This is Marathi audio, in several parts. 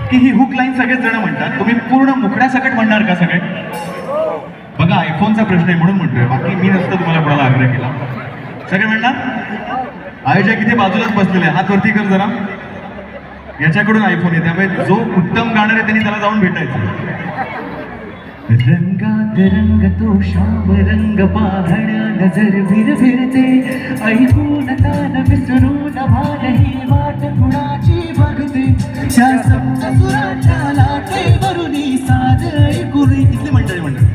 की ही हुक लाईन सगळेच जण म्हणतात, तुम्ही पूर्ण मुखड्यासकट म्हणणार का सगळे? बघा आयफोनचा प्रश्न आहे म्हणून म्हणतोय, बाकी मी नसतं तुम्हाला कोणाला आग्रह केला. सगळे म्हणणार? आयोजक इथे बाजूलाच बसलेले, हात वरती कर जरा. याच्याकडून आयफोन आहे, त्यामुळे जो उत्तम गाणार आहे त्यांनी त्याला जाऊन भेटायचं. रंगात रंगतो श्याम रंग पाहण्या नजर फिरते, ऐकून तान विसरून भानही वाट कुणाची बघते. त्या सप्त सुराच्या लाटेवरुनी साज ऐकून किती मंडळी म्हणतात.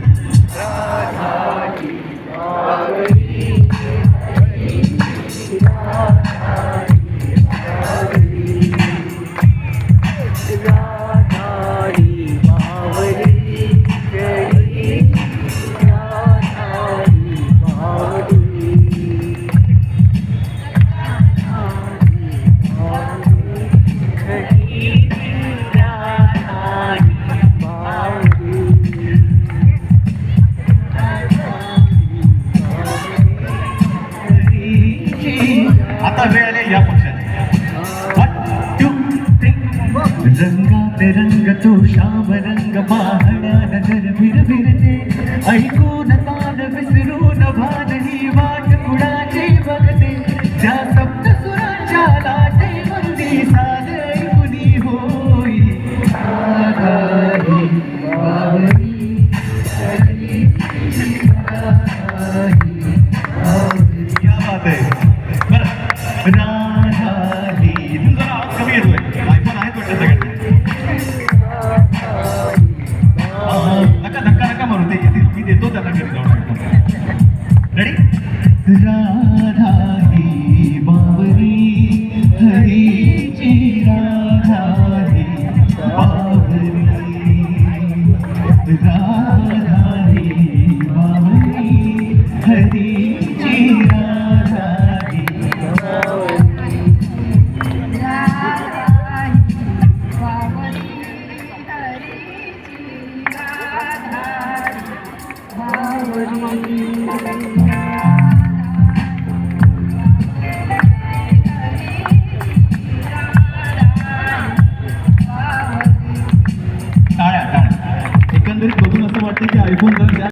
आता वेळ आले या पक्षाने. 1 2 3 रंगात रंगतो श्याम रंग पाहण्या नजर फिरते, ऐकून तान विसरून भानही वाट कुणाची बघते. त्या सप्त सुराच्या लाटेवरुनी साज ऐकुनी होई राधाई बावरी सरी क्या बात आहे. राधाई तुमचा आवाज कमी येतोय, आयफोन आहेत वाटतं सगळ्यांना. नका धक्का नका मारू, ते येतील, मी देतो त्यांना घरी जाऊन आयफोन. रेडी? राधाई बावरी हरीची राधाई बावरी, राधाई बावरी हरीची राधाई टाळ्या. एकंदरीत बघून असं वाटतं की आयफोन जर